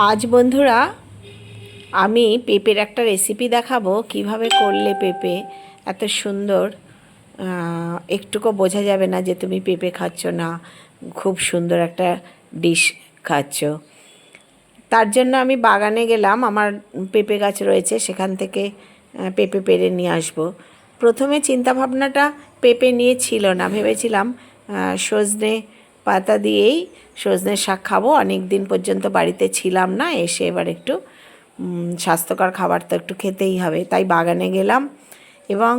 আজ বন্ধুরা আমি পেঁপের একটা রেসিপি দেখাবো কিভাবে করলে পেঁপে এত সুন্দর একটুকু বোঝা যাবে না যে তুমি পেঁপে খাচ্ছ না, খুব সুন্দর একটা ডিশ খাচ্ছ। তার জন্য আমি বাগানে গেলাম, আমার পেঁপে গাছ রয়েছে, সেখান থেকে পেঁপে পেড়ে নিয়ে আসবো। প্রথমে চিন্তাভাবনাটা পেঁপে নিয়ে ছিল না, ভেবেছিলাম সজনে পাতা দিয়েই সজনে শাক খাবো। অনেক দিন পর্যন্ত বাড়িতে ছিলাম না, এসে এবার একটু স্বাস্থ্যকর খাবার তো একটু খেতেই হবে, তাই বাগানে গেলাম। এবং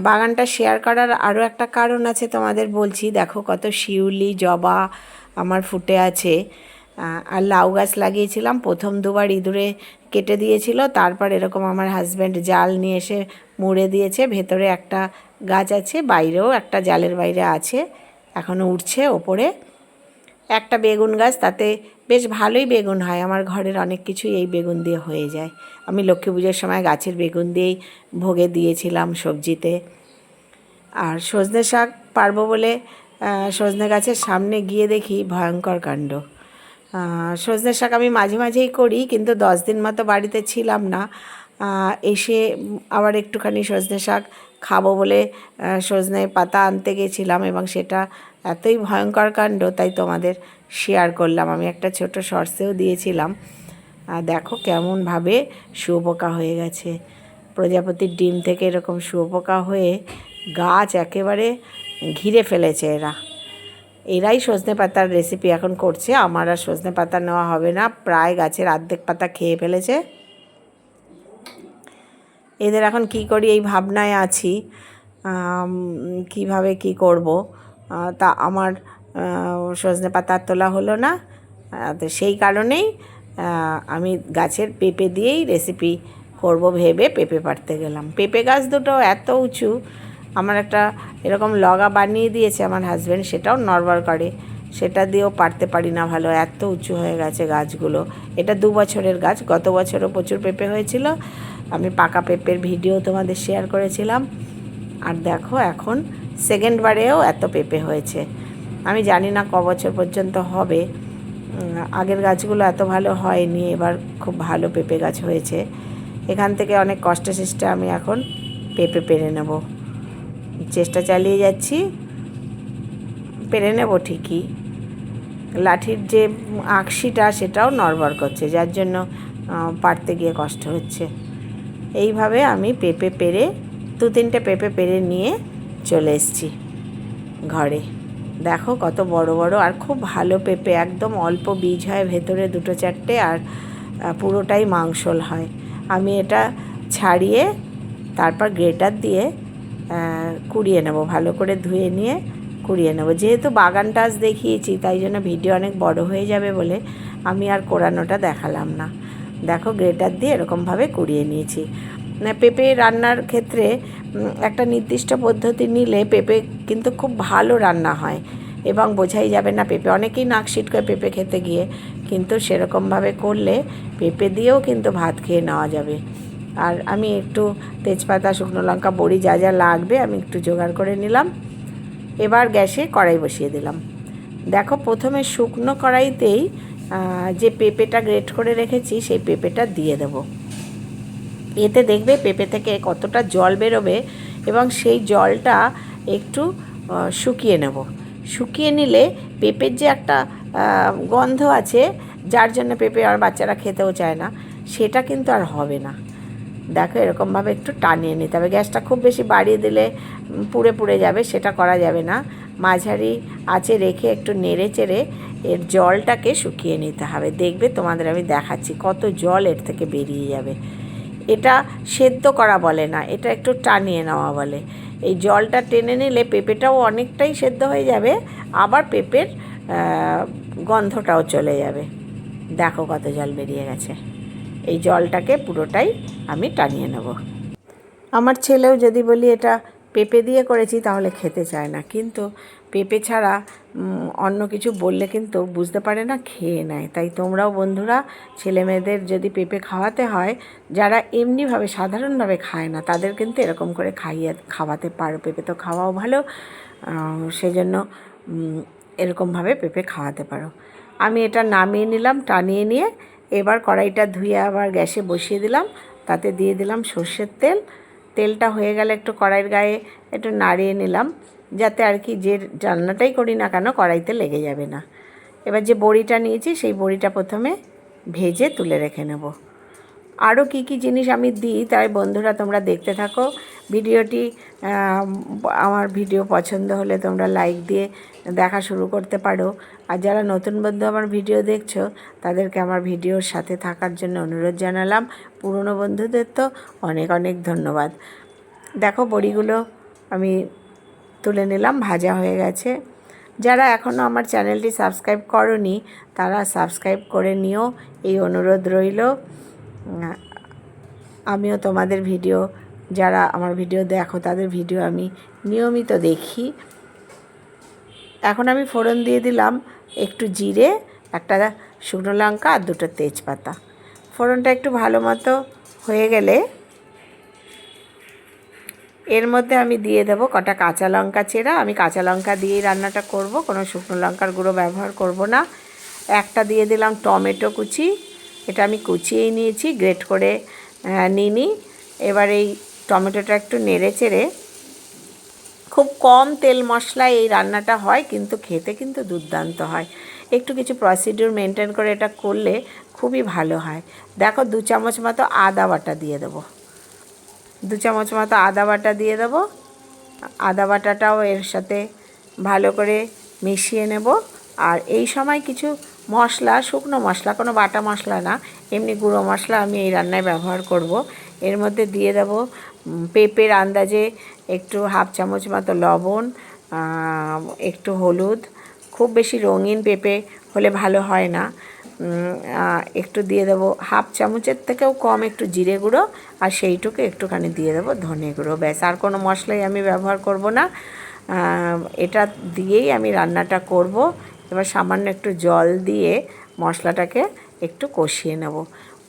বাগানটা শেয়ার করার আরও একটা কারণ আছে, তোমাদের বলছি। দেখো কত শিউলি জবা আমার ফুটে আছে। আর লাউ গাছ লাগিয়েছিলাম, প্রথম দুবার ইঁদুরে কেটে দিয়েছিল, তারপর এরকম আমার হাজব্যান্ড জাল নিয়ে এসে মুড়ে দিয়েছে। ভেতরে একটা গাছ আছে, বাইরেও একটা জালের বাইরে আছে, এখনও উঠছে ওপরে। একটা বেগুন গাছ, তাতে বেশ ভালোই বেগুন হয়। আমার ঘরের অনেক কিছুই এই বেগুন দিয়ে হয়ে যায়। আমি লক্ষ্মী পুজোর সময় গাছের বেগুন দিয়েই ভোগে দিয়েছিলাম সবজিতে। আর সজনে শাক পারবো বলে সজনে গাছের সামনে গিয়ে দেখি ভয়ঙ্কর কাণ্ড। সজনে শাক আমি মাঝে মাঝেই করি, কিন্তু 10 দিন মতো বাড়িতে ছিলাম না। এসে আবার একটুখানি সজনে শাক খাবো বলে সজনে পাতা আনতে গেছিলাম, এবং সেটা এতই ভয়ঙ্কর কাণ্ড, তাই তোমাদের শেয়ার করলাম। আমি একটা ছোট শর্টসেও দিয়েছিলাম। দেখো কেমনভাবে শুয়োপোকা হয়ে গেছে। প্রজাপতির ডিম থেকে এরকম শুয়োপোকা হয়ে গাছ একেবারে ঘিরে ফেলেছে এরাই সজনে পাতার রেসিপি এখন করছে। আমার আর সজনে পাতা নেওয়া হবে না, প্রায় গাছের অর্ধেক পাতা খেয়ে ফেলেছে। এদের এখন কি করি এই ভাবনায় আছি, কিভাবে কি করব। তা আমার সজনে পাতা তোলা হলো না, তো সেই কারণেই আমি গাছের পেঁপে দিয়েই রেসিপি করব ভেবে পেঁপে পাড়তে গেলাম। পেঁপে গাছ দুটো এত উঁচু, আমার একটা এরকম লগা বানিয়ে দিয়েছে আমার হাজব্যান্ড, সেটাও নড়বড় করে, সেটা দিয়েও পারতে পারি না ভালো, এত উঁচু হয়ে গেছে গাছগুলো। এটা 2 বছরের গাছ, গত বছরও প্রচুর পেঁপে হয়েছিল। আমি পাকা পেঁপের ভিডিও তোমাদের শেয়ার করেছিলাম। আর দেখো এখন সেকেন্ড বারেও এত পেঁপে হয়েছে। আমি জানি না ক বছর পর্যন্ত হবে। আগের গাছগুলো এত ভালো হয়নি, এবার খুব ভালো পেঁপে গাছ হয়েছে। এখান থেকে অনেক কষ্টে সৃষ্টে আমি এখন পেঁপে পেরে নেব, চেষ্টা চালিয়ে যাচ্ছি, পেরে নেব ঠিকই। লাঠির যে আকশিটা সেটাও নড়বড় করছে, যার জন্য পারতে গিয়ে কষ্ট হচ্ছে। এইভাবে আমি পেঁপে পেরে 2-3টে পেঁপে পেরে নিয়ে চলে এসেছি ঘরে। দেখো কত বড় বড় আর খুব ভালো পেঁপে, একদম অল্প বীজ হয় ভেতরে 2-4টে, আর পুরোটাই মাংসল হয়। আমি এটা ছাড়িয়ে তারপর গ্রেটার দিয়ে কুড়িয়ে নেব, ভালো করে ধুয়ে নিয়ে কুড়িয়ে নেব। যেহেতু বাগানটা আজ দেখিয়েছি, তাই জন্য ভিডিও অনেক বড় হয়ে যাবে বলে আমি আর কোড়ানোটা দেখালাম না। দেখো গ্রেটার দিয়ে এরকমভাবে কুড়িয়ে নিয়েছি। পেঁপে রান্নার ক্ষেত্রে একটা নির্দিষ্ট পদ্ধতি নিলে পেঁপে কিন্তু খুব ভালো রান্না হয়, এবং বোঝাই যাবে না পেঁপে। অনেকেই নাক সিটকায় পেঁপে খেতে গিয়ে, কিন্তু সেরকমভাবে করলে পেঁপে দিয়েও কিন্তু ভাত খেয়ে নেওয়া যাবে। আর আমি একটু তেজপাতা, শুকনো লঙ্কা, বড়ি যা যা লাগবে আমি একটু জোগাড় করে নিলাম। এবার গ্যাসে কড়াই বসিয়ে দিলাম। দেখো প্রথমে শুকনো কড়াইতেই যে পেঁপেটা গ্রেট করে রেখেছি সেই পেঁপেটা দিয়ে দেবো। এতে দেখবে পেঁপে থেকে কতটা জল বেরোবে, এবং সেই জলটা একটু শুকিয়ে নেব। শুকিয়ে নিলে পেঁপের যে একটা গন্ধ আছে, যার জন্য পেঁপে আর বাচ্চারা খেতেও চায় না, সেটা কিন্তু আর হবে না। দেখো এরকমভাবে একটু টানিয়ে নিতে হবে। গ্যাসটা খুব বেশি বাড়িয়ে দিলে পুড়ে পুড়ে যাবে, সেটা করা যাবে না। মাঝারি আঁচে রেখে একটু নেড়ে চেড়ে এর জলটাকে শুকিয়ে নিতে হবে। দেখবে তোমাদের আমি দেখাচ্ছি কত জল এর থেকে বেরিয়ে যাবে। এটা সেদ্ধ করা বলে না, এটা একটু টানিয়ে নেওয়া বলে। এই জলটা টেনে নিলে পেঁপেটাও অনেকটাই সেদ্ধ হয়ে যাবে, আবার পেঁপের গন্ধটাও চলে যাবে। দেখো কত জল বেরিয়ে গেছে। এই জলটাকে পুরোটাই আমি টানিয়ে নেব। আমার ছেলেও যদি বলি এটা পেঁপে দিয়ে করেছি তাহলে খেতে চায় না, কিন্তু পেঁপে ছাড়া অন্য কিছু বললে কিন্তু বুঝতে পারে না, খেয়ে নেয়। তাই তোমরাও বন্ধুরা ছেলে মেয়েদের যদি পেঁপে খাওয়াতে হয়, যারা এমনিভাবে সাধারণভাবে খায় না, তাদের কিন্তু এরকম করে খাওয়াতে পারো। পেঁপে তো খাওয়াও ভালো, সেজন্য এরকমভাবে পেঁপে খাওয়াতে পারো। আমি এটা নামিয়ে নিলাম, টানিয়ে নিয়ে এবার কড়াইটা ধুয়ে আবার গ্যাসে বসিয়ে দিলাম, তাতে দিয়ে দিলাম সর্ষের তেল। তেলটা হয়ে গেলে একটু কড়াইয়ের গায়ে একটু নাড়িয়ে নিলাম, যাতে আর কি যে রান্নাটাই করি না কেন কড়াইতে লেগে যাবে না। এবার যে বড়িটা নিয়েছি সেই বড়িটা প্রথমে ভেজে তুলে রেখে নেব। আরও কি কি জিনিস আমি দিই, তাই বন্ধুরা তোমরা দেখতে থাকো ভিডিওটি। আমার ভিডিও পছন্দ হলে তোমরা লাইক দিয়ে দেখা শুরু করতে পারো। আর যারা নতুন বন্ধু আমার ভিডিও দেখছো তাদেরকে আমার ভিডিওর সাথে থাকার জন্য অনুরোধ জানালাম। পুরনো বন্ধুদের তো অনেক অনেক ধন্যবাদ। দেখো বড়িগুলো আমি তুলে নিলাম, ভাজা হয়ে গেছে। যারা এখনও আমার চ্যানেলটি সাবস্ক্রাইব করোনি তারা সাবস্ক্রাইব করে নিও, এই অনুরোধ রইল। আমিও তোমাদের ভিডিও, যারা আমার ভিডিও দেখো তাদের ভিডিও আমি নিয়মিত দেখি। এখন আমি ফোড়ন দিয়ে দিলাম একটু জিরে, একটা শুকনো লঙ্কা আর দুটো তেজপাতা। ফোড়নটা একটু ভালো মতো হয়ে গেলে এর মধ্যে আমি দিয়ে দেবো কটা কাঁচা লঙ্কা চেরা। আমি কাঁচা লঙ্কা দিয়েই রান্নাটা করব, কোনো শুকনো লঙ্কার গুঁড়ো ব্যবহার করব না। একটা দিয়ে দিলাম টমেটো কুচি, এটা আমি কুচিয়েই নিয়েছি, গ্রেট করে নিইনি। এবার এই টমেটোটা একটু নেড়ে চেড়ে, খুব কম তেল মশলায় এই রান্নাটা হয়, কিন্তু খেতে কিন্তু দুর্দান্ত হয়। একটু কিছু প্রসিডিউর মেনটেন করে এটা করলে খুবই ভালো হয়। দেখো 2 চামচ মতো আদা বাটা দিয়ে দেবো, 2 চামচ মতো আদা বাটা দিয়ে দেবো। আদা বাটাটাও এর সাথে ভালো করে মিশিয়ে নেব। আর এই সময় কিছু মশলা, শুকনো মশলা, কোনো বাটা মশলা না, এমনি গুঁড়ো মশলা আমি এই রান্নায় ব্যবহার করব। এর মধ্যে দিয়ে দেব পেঁপের আন্দাজে একটু 1/2 চামচ মতো লবণ, একটু হলুদ। খুব বেশি রঙিন পেঁপে হলে ভালো হয় না। একটু দিয়ে দেবো 1/2 চামচের থেকেও কম একটু জিরে গুঁড়ো, আর সেইটুকু একটুখানি দিয়ে দেবো ধনে গুঁড়ো। ব্যাস, আর কোনো মশলাই আমি ব্যবহার করব না। এটা দিয়েই আমি রান্নাটা করব। এবার সামান্য একটু জল দিয়ে মশলাটাকে একটু কষিয়ে নেব।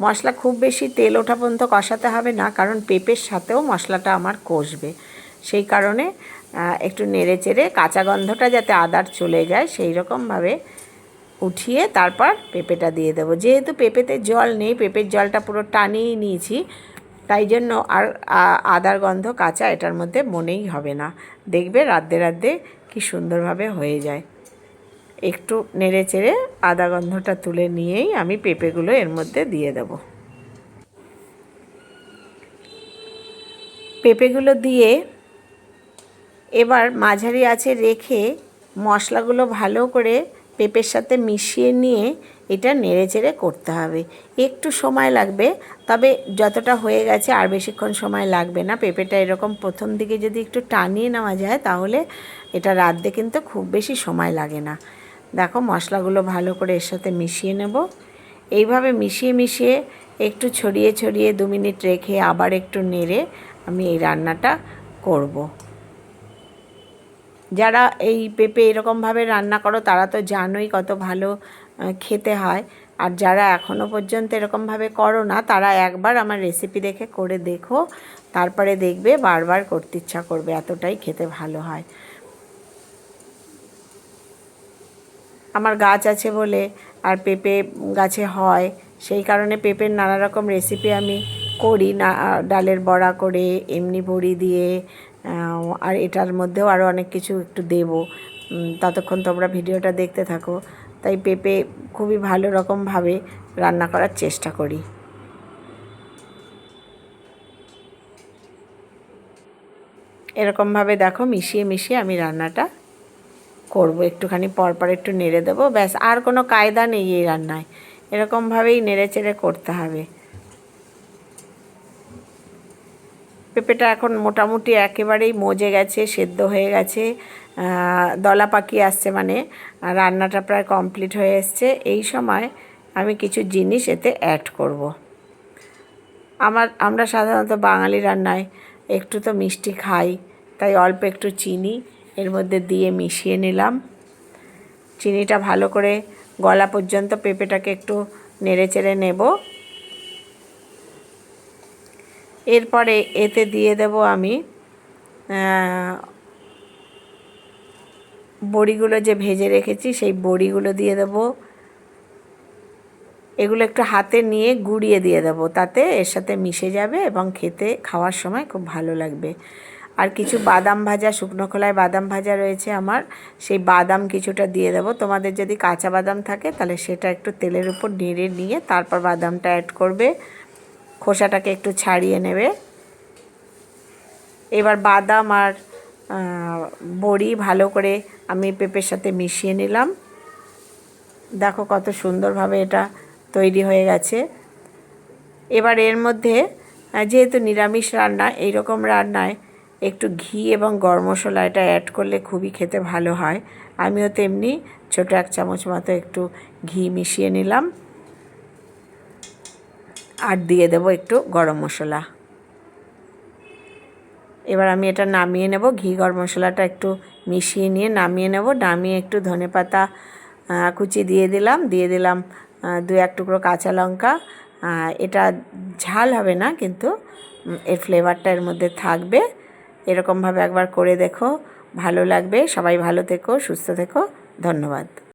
মশলা খুব বেশি তেল ওঠা পর্যন্ত কষাতে হবে না, কারণ পেঁপের সাথেও মশলাটা আমার কষবে। সেই কারণে একটু নেড়ে চেড়ে কাঁচা গন্ধটা যাতে আদার চলে যায় সেই রকমভাবে উঠিয়ে তারপর পেঁপেটা দিয়ে দেবো। যেহেতু পেঁপেতে জল নেই, পেঁপের জলটা পুরো টানিয়েই নিয়েছি, তাই জন্য আর আদার গন্ধ কাঁচা এটার মধ্যে মনেই হবে না। দেখবে রাঁধতে রাঁধতে কী সুন্দরভাবে হয়ে যায়। একটু নেড়ে চেড়ে আদা গন্ধটা তুলে নিয়েই আমি পেঁপেগুলো এর মধ্যে দিয়ে দেব। পেঁপেগুলো দিয়ে এবার মাঝারি আঁচে রেখে মশলাগুলো ভালো করে পেঁপের সাথে মিশিয়ে নিয়ে এটা নেড়েচেড়ে করতে হবে। একটু সময় লাগবে, তবে যতটা হয়ে গেছে আর বেশিক্ষণ সময় লাগবে না। পেঁপেটা এরকম প্রথম দিকে যদি একটু টানিয়ে নেওয়া যায় তাহলে এটা রাঁধতে কিন্তু খুব বেশি সময় লাগে না। দেখো মশলাগুলো ভালো করে এর সাথে মিশিয়ে নেব। এইভাবে মিশিয়ে মিশিয়ে একটু ছড়িয়ে ছড়িয়ে 2 মিনিট রেখে আবার একটু নেড়ে আমি এই রান্নাটা করব। যারা এই পেঁপে এরকমভাবে রান্না করো তারা তো জানোই কত ভালো খেতে হয়। আর যারা এখনও পর্যন্ত এরকমভাবে করো না তারা একবার আমার রেসিপি দেখে করে দেখো, তারপরে দেখবে বারবার করতে ইচ্ছা করবে, এতটাই খেতে ভালো হয়। আমার গাছ আছে বলে আর পেঁপে গাছে হয়, সেই কারণে পেঁপের নানা রকম রেসিপি আমি করি না, ডালের বড়া করে, এমনি বড়ি দিয়ে, আর এটার মধ্যেও আরও অনেক কিছু একটু দেবো। ততক্ষণ তোমরা ভিডিওটা দেখতে থাকো। তাই পেঁপে খুবই ভালো রকমভাবে রান্না করার চেষ্টা করি। এরকমভাবে দেখো মিশিয়ে মিশিয়ে আমি রান্নাটা করব। একটুখানি পরপর একটু নেড়ে দেবো, ব্যাস, আর কোনো কায়দা নেই এই রান্নায়, এরকমভাবেই নেড়ে চেড়ে করতে হবে। পেঁপেটা এখন মোটামুটি একেবারেই মজে গেছে, সেদ্ধ হয়ে গেছে, দলা পাকিয়ে আসছে, মানে রান্নাটা প্রায় কমপ্লিট হয়ে এসছে। এই সময় আমি কিছু জিনিস এতে অ্যাড করব। আমরা সাধারণত বাঙালি রান্নায় একটু তো মিষ্টি খাই, তাই অল্প একটু চিনি এর মধ্যে দিয়ে মিশিয়ে নিলাম। চিনিটা ভালো করে গলা পর্যন্ত পেঁপেটাকে একটু নেড়ে চেড়ে নেব। এরপরে এতে দিয়ে দেব আমি বড়িগুলো যে ভেজে রেখেছি সেই বড়িগুলো দিয়ে দেব। এগুলো একটু হাতে নিয়ে গুঁড়িয়ে দিয়ে দেবো, তাতে এর সাথে মিশে যাবে এবং খাওয়ার সময় খুব ভালো লাগবে। আর কিছু বাদাম ভাজা, শুকনো খোলায় বাদাম ভাজা রয়েছে আমার, সেই বাদাম কিছুটা দিয়ে দেবো। তোমাদের যদি কাঁচা বাদাম থাকে তাহলে সেটা একটু তেলের উপর নেড়ে নিয়ে তারপর বাদামটা অ্যাড করবে, খোসাটাকে একটু ছাড়িয়ে নেবে। এবার বাদাম আর বড়ি ভালো করে আমি পেঁপের সাথে মিশিয়ে নিলাম। দেখো কত সুন্দরভাবে এটা তৈরি হয়ে গেছে। এবার এর মধ্যে যেহেতু নিরামিষ রান্না, এইরকম রান্নায় একটু ঘি এবং গরম মশলা এটা অ্যাড করলে খুবই খেতে ভালো হয়। আমিও তেমনি ছোটো 1 চামচ মতো একটু ঘি মিশিয়ে নিলাম, আর দিয়ে দেবো একটু গরম মশলা। এবার আমি এটা নামিয়ে নেব, ঘি গরম মশলাটা একটু মিশিয়ে নিয়ে নামিয়ে নেব। নামিয়ে একটু ধনেপাতা কুচি দিয়ে দিলাম 2-1 টুকরো কাঁচা লঙ্কা। এটা ঝাল হবে না, কিন্তু এর ফ্লেভারটা এর মধ্যে থাকবে। এরকমভাবে একবার করে দেখো, ভালো লাগবে। সবাই ভালো থেকো, সুস্থ থেকো, ধন্যবাদ।